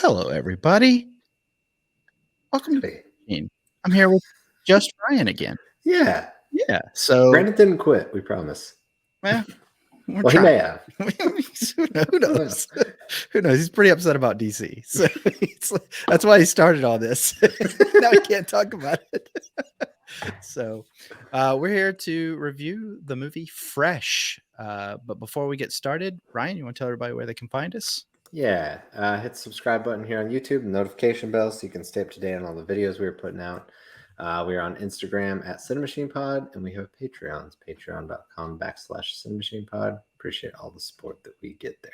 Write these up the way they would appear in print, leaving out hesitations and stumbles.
Hello, everybody. Welcome to Hey. Machine. I'm here with just Ryan again. Yeah. Yeah. So, Brandon didn't quit, we promise. we're Well, he trying. may have. Who knows? Who knows? He's pretty upset about DC. So that's why he started all this. Now he can't talk about it. So we're here to review the movie Fresh. But before we get started, Ryan, you want to tell everybody where they can find us? Yeah. Hit the subscribe button here on YouTube, notification bell, so you can stay up to date on all the videos we're putting out. We are on Instagram at CiNEMACHiNE, and we have Patreons, patreon.com/CiNEMACHiNE. Appreciate all the support that we get there.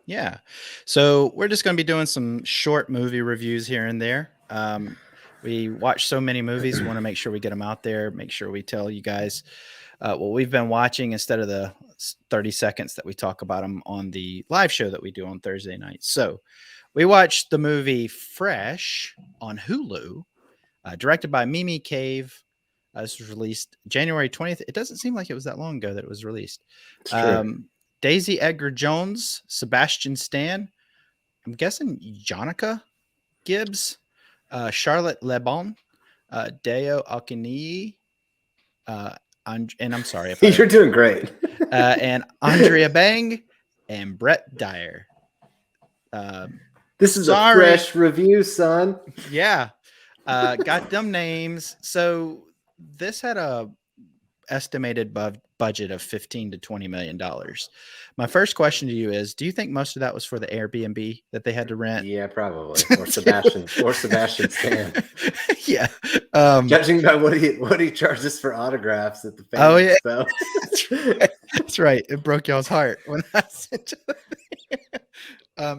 Yeah. So we're just going to be doing some short movie reviews here and there. We watch so many movies. We want to make sure we get them out there, make sure we tell you guys what we've been watching instead of the 30 seconds that we talk about them on the live show that we do on Thursday night. So we watched the movie Fresh on Hulu, directed by Mimi Cave. This was released January 20th. It doesn't seem like it was that long ago that it was released. It's true. Daisy Edgar-Jones, Sebastian Stan, I'm guessing Jonica Gibbs, Charlotte Lebon, Deo Akini, and I'm sorry if You're doing great. And Andrea Bang and Brett Dyer. This is a fresh review, son. Yeah. Got them names. So this had a estimated budget of $15 to $20 million. My first question to you is, do you think most of that was for the Airbnb that they had to rent? Yeah, probably. Or Sebastian Stan. Yeah. Judging by what he charges for autographs at the fan. Oh yeah. So. That's right. It broke y'all's heart when I sent you.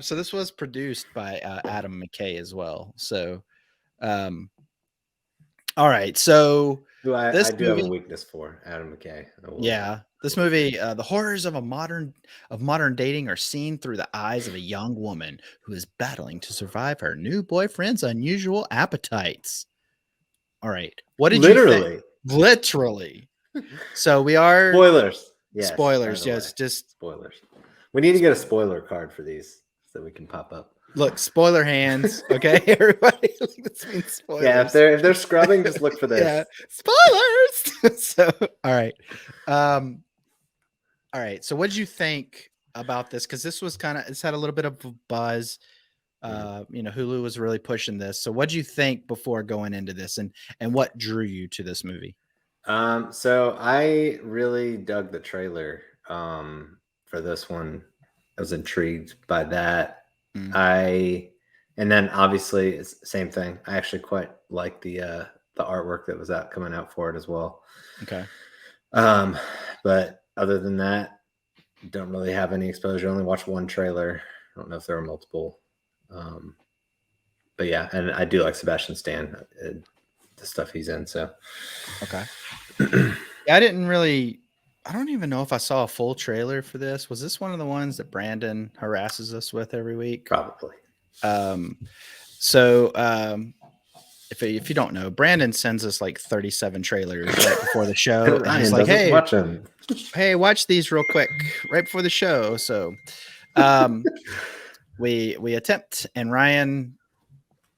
So this was produced by Adam McKay as well. So all right. So I do have a weakness for Adam McKay. Yeah. This movie, the horrors of modern dating are seen through the eyes of a young woman who is battling to survive her new boyfriend's unusual appetites. All right. What did you think? Literally. So we are spoilers. Yes, spoilers. Yes, just spoilers. We need to get a spoiler card for these so we can pop up. Look, spoiler hands. Okay, everybody. This means spoilers. Yeah, if they're scrubbing, just look for this. Yeah, spoilers. So, all right. All right. So, what did you think about this? Because this was it's had a little bit of a buzz. Hulu was really pushing this. So, what did you think before going into this, and what drew you to this movie? So I really dug the trailer for this one. I was intrigued by that. And then obviously it's the same thing. I actually quite like the artwork that was coming out for it as well. Okay. But other than that, don't really have any exposure. I only watched one trailer. I don't know if there are multiple. But yeah, and I do like Sebastian Stan, the stuff he's in. So okay. Yeah, I don't even know if I saw a full trailer for this. Was this one of the ones that Brandon harasses us with every week? Probably. If you don't know, Brandon sends us like 37 trailers right before the show. And he's like, hey, watch these real quick right before the show. So we attempt, and Ryan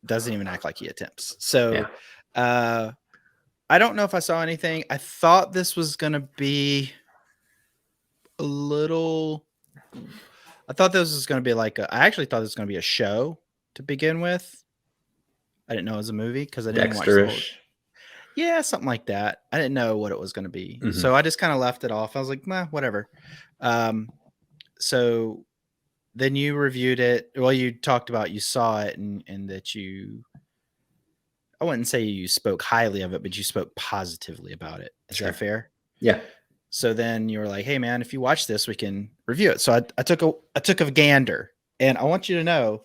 doesn't even act like he attempts. So I don't know if I saw anything. I thought this was going to be I thought this was going to be I actually thought this was going to be a show to begin with. I didn't know it was a movie because I didn't watch the whole. Yeah, something like that. I didn't know what it was going to be. Mm-hmm. So I just kind of left it off. I was like, whatever. So then you reviewed it. Well, you talked about you saw it and that you, I wouldn't say you spoke highly of it, but you spoke positively about it. Is that fair? Yeah. So then you were like, hey man, if you watch this, we can review it. So I took a gander, and I want you to know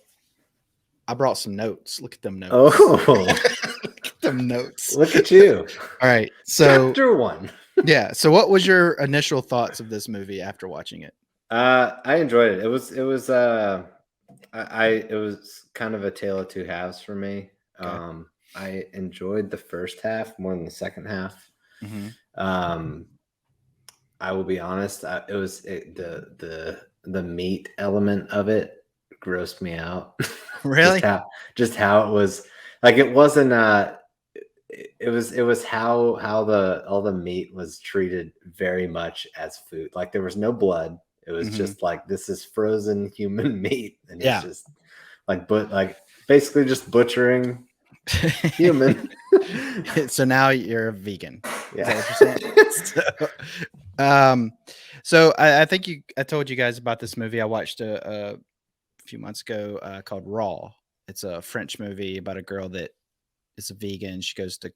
I brought some notes. Look at them notes. Oh, look at them notes. Look at you. All right. So chapter 1. Yeah. So what was your initial thoughts of this movie after watching it? I enjoyed it. It was kind of a tale of two halves for me. Okay. I enjoyed the first half more than the second half. Mm-hmm. I will be honest. The meat element of it grossed me out. just Really? how just how it was like it wasn't it was how the all the meat was treated very much as food. Like there was no blood. It was Hmm. just like this is frozen human meat, and he's Yeah. just like basically just butchering human. So now you're a vegan. Is that Yeah. what you're saying? Um, so I think I told you guys about this movie I watched a few months ago called Raw. It's a French movie about a girl that is a vegan. She goes to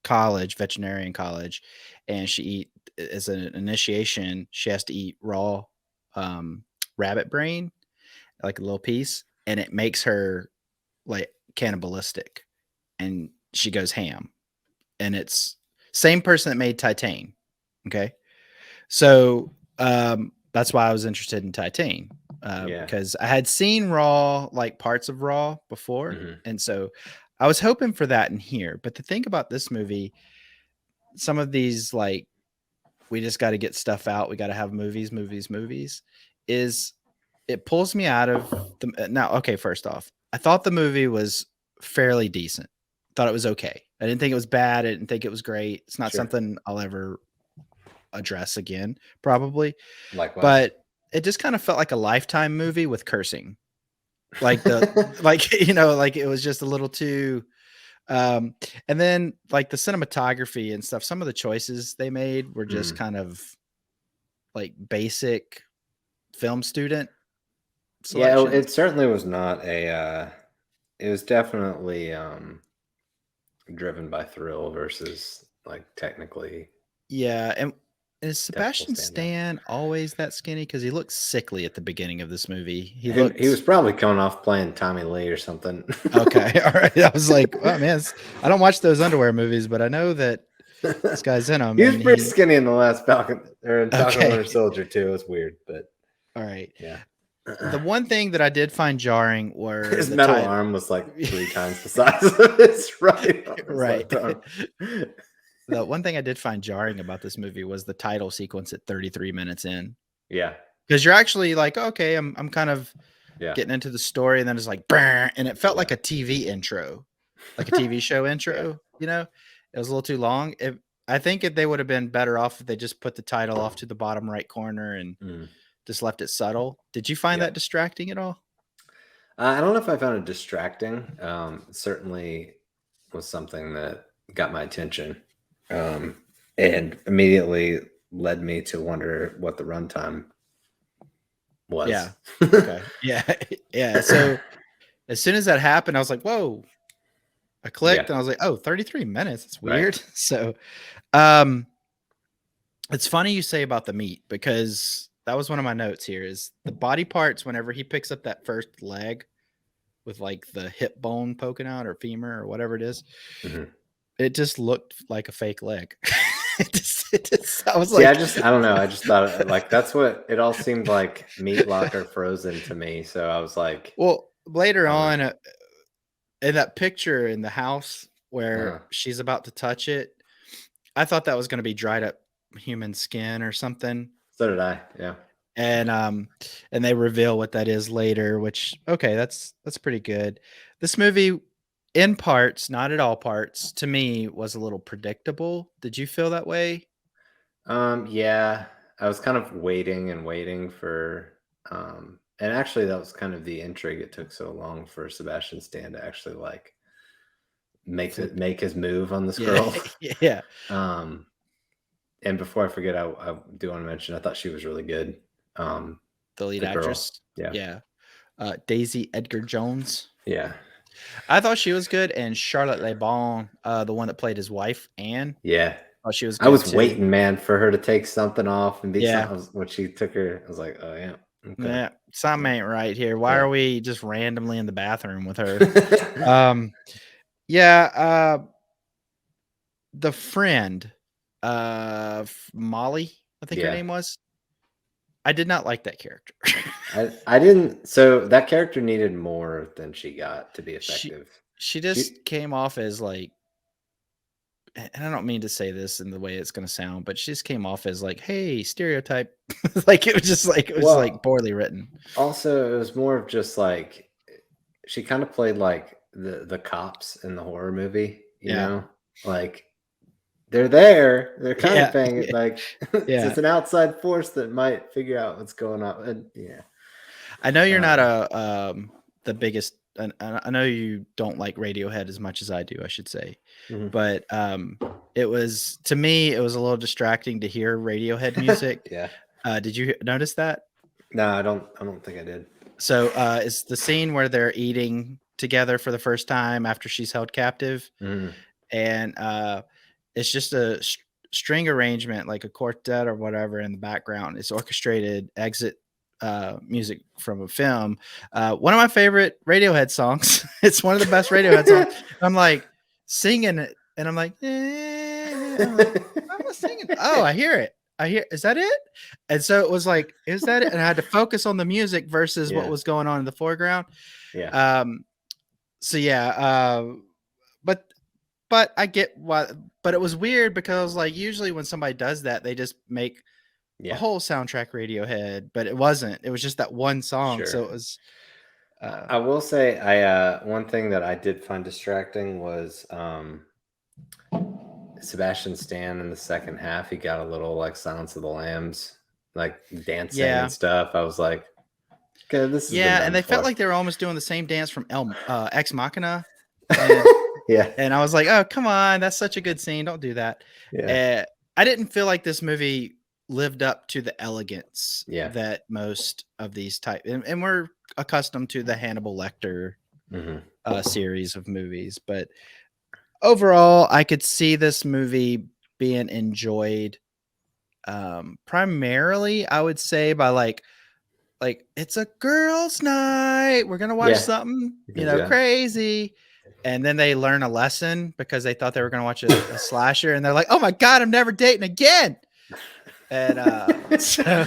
college, veterinarian college, and she eat as an initiation. She has to eat raw um, rabbit brain, like a little piece, and it makes her like cannibalistic, and she goes ham. And it's same person that made Titan. Okay, so that's why I was interested in Titan Yeah. because I had seen Raw, like parts of Raw before, Mhm. and so I was hoping for that in here. But the thing about this movie, some of these like we just got to get stuff out. We got to have movies, movies, movies. Is it pulls me out of the now? Okay, first off, I thought the movie was fairly decent. Thought it was okay. I didn't think it was bad. I didn't think it was great. It's not Sure. something I'll ever address again, probably. Likewise. But it just kind of felt like a Lifetime movie with cursing. Like like like it was just a little too um and then like the cinematography and stuff, some of the choices they made were just Mm. kind of like basic film student Yeah, selections. it certainly was not a it was definitely driven by thrill versus like technically Yeah, and is technical Sebastian standout. Stan always that skinny? Because he looks sickly at the beginning of this movie. He He was looked probably coming off playing Tommy Lee or something. okay. All right. I was like, oh man, I don't watch those underwear movies, but I know that this guy's in them, He was and pretty he skinny in the last Falcon or in Falcon okay. Winter Soldier too. It was weird, but All right. yeah. The one thing that I did find jarring were His the metal title. arm was like 3 times the size of his right arm, his Right. left arm. The one thing I did find jarring about this movie was the title sequence at 33 minutes in. Yeah, Because you're actually like, okay, I'm kind of yeah, getting into the story, and then it's like, "Brr," and it felt yeah, like a TV intro, like a TV show yeah. intro. It was a little too long. I think if they would have been better off if they just put the title off to the bottom right corner and Mm, just left it subtle. Did you find yeah. that distracting at all? I don't know if I found it distracting. Certainly was something that got my attention, um, and immediately led me to wonder what the runtime was. Yeah. Okay. Yeah. Yeah. So as soon as that happened, I was like, whoa. I clicked Yeah, and I was like, oh, 33 minutes. It's right. weird. So um it's funny you say about the meat because that was one of my notes here is the body parts whenever he picks up that first leg with like the hip bone poking out or femur or whatever it is, Mhm. it just looked like a fake leg. I was See, like, I don't know. I just thought like that's what it all seemed like meat locker frozen to me. So I was like, well, later I don't know. on in that picture in the house where Uh-huh. she's about to touch it, I thought that was going to be dried up human skin or something. So did I. Yeah. And and they reveal what that is later, which okay, that's pretty good. This movie in parts, not at all parts, to me was a little predictable. Did you feel that way? Yeah. I was kind of waiting and waiting for and actually that was kind of the intrigue. It took so long for Sebastian Stan to actually like Flip. make his move on this Yeah. girl. Yeah. um and before I forget, I do want to mention I thought she was really good. Um The lead the girl. actress. Yeah. Yeah. Daisy Edgar-Jones. Yeah. I thought she was good, and Charlotte Le Bon, the one that played his wife, Anne, Yeah. thought she was I good was too. waiting, man, for her to take something off and be Yeah. something. When she took her, I was like, "Oh yeah, okay, Yeah. Something yeah, ain't right here. Why yeah." are we just randomly in the bathroom with her? Um, yeah, the friend, Molly, I think her Yeah, name was. I did not like that character. I didn't. So that character needed more than she got to be she effective. she She, just came off as like and I don't mean to say this in the way it's going to sound, but she just came off as like, hey, stereotype. Like it was just like, it was like Well, poorly written. also it was more of just like she kind of played like the cops in the horror movie, you Yeah. know? Like they're there, they're kind of Yeah. paying it like it's Yeah. just an outside force that might figure out what's going on. And yeah. I know you're not Um, the biggest. I know you don't like Radiohead as much as I do, I should say, mhm. but it was, to me, it was a little distracting to hear Radiohead music. Yeah. Did you notice that? No, I don't think I did. So it's the scene where they're eating together for the first time after she's held captive, Mm. and it's just a string arrangement, like a quartet or whatever in the background. It's orchestrated exit music from a film. One of my favorite Radiohead songs. It's one of the best Radiohead songs. I'm like singing it, and I'm like, I'm like, why am I singing? Oh, I hear it. I hear. Is that it? And so it was like, is that it? And I had to focus on the music versus what Yeah. was going on in the foreground. Yeah. Um, so yeah, but but I get why. But it was weird because like usually when somebody does that, they just make a Yeah. whole soundtrack Radiohead, but it wasn't. It was just that one song. Sure. So it was I will say one thing that I did find distracting was Sebastian Stan in the second half. He got a little like Silence of the Lambs, like dancing and yeah. stuff. I was like, okay, this has been Yeah, done and they felt before. like they were almost doing the same dance from Ex Machina, and Yeah. and I was like, oh come on, that's such a good scene. Don't do that. Yeah. Uh, I didn't feel like this movie lived up to the elegance Yeah. that most of these type, and we're accustomed to the Hannibal Lecter Hmm. series of movies, but overall, I could see this movie being enjoyed primarily, I would say, by like it's a girls' night. We're gonna watch Yeah. something, You can do that. crazy. And then they learn a lesson because they thought they were gonna watch a slasher, and they're like, "Oh my god, I'm never dating again." And so,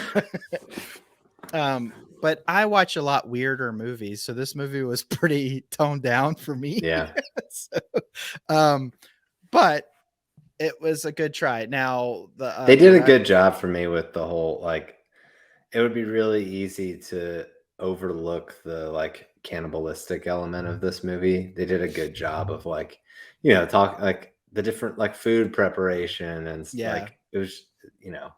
but I watch a lot weirder movies, so this movie was pretty toned down for me. Yeah. So, um, but it was a good try. Now They the did a good job for me with the whole like it would be really easy to overlook the like cannibalistic element of this movie. They did a good job of like, talk like the different like food preparation and yeah, like it was,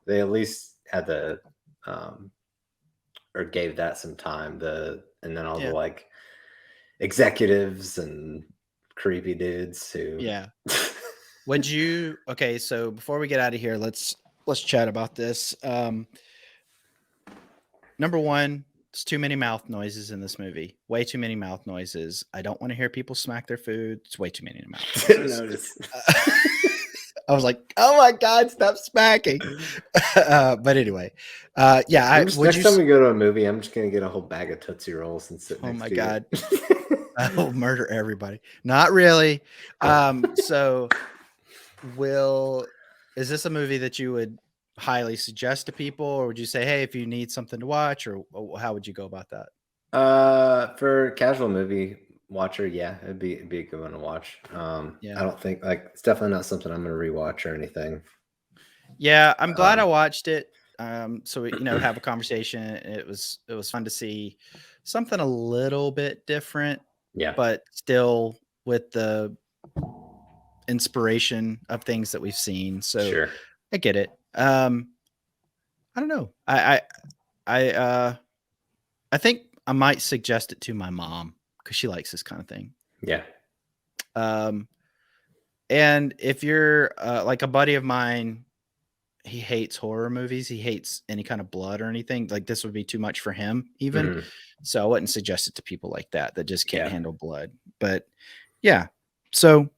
they at least had the um or gave that some time. And then all the yeah, like executives and creepy dudes who yeah. Would you okay, so before we get out of here, let's chat about this. Number one, there's too many mouth noises in this movie. Way too many mouth noises. I don't want to hear people smack their food. It's way too many mouth didn't noises. notice. I was like, oh my god, stop smacking. But anyway, yeah, I'm just would next you time we go to a movie, I'm just gonna get a whole bag of Tootsie Rolls and sit oh next my to you. god, I will murder everybody. Not really. So will is this a movie that you would highly suggest to people, or would you say, hey, if you need something to watch, or how would you go about that? For casual movie watcher, yeah, it'd be a good one to watch. I Yeah. don't think like it's definitely not something I'm gonna rewatch or anything. Yeah, I'm glad I Um, watched it. So we, have a conversation. It was fun to see something a little bit different, yeah, but still with the inspiration of things that we've seen. So sure, I get it. I don't know. I I think I might suggest it to my mom because she likes this kind of thing. yeah, Um, and if you're like a buddy of mine, he hates horror movies. He hates any kind of blood or anything. Like this would be too much for him, even. mhm, So I wouldn't suggest it to people like that just can't yeah, handle blood. But yeah, so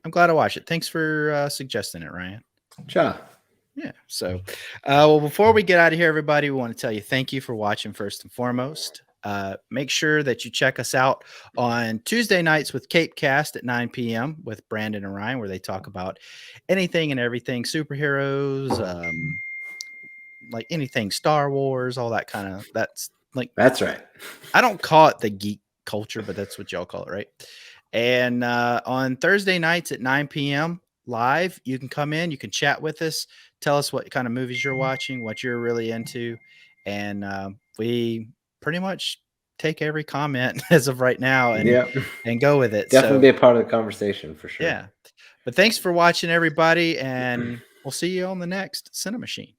I'm glad I watched it. Thanks for suggesting it, Ryan. sure, Yeah. So, well, before we get out of here, everybody, we want to tell you thank you for watching first and foremost. Make sure that you check us out on Tuesday nights with Cape Cast at 9 p.m. with Brandon and Ryan, where they talk about anything and everything superheroes, like anything Star Wars, all that kind of. That's like that's right. I don't call it the geek culture, but that's what y'all call it, right? And on Thursday nights at 9 p.m., live. You can come in, you can chat with us, tell us what kind of movies you're watching, what you're really into, and we pretty much take every comment as of right now Yep. and go with it. Definitely So be a part of the conversation for sure. yeah, but thanks for watching, everybody, and we'll see you on the next CiNEMACHiNE.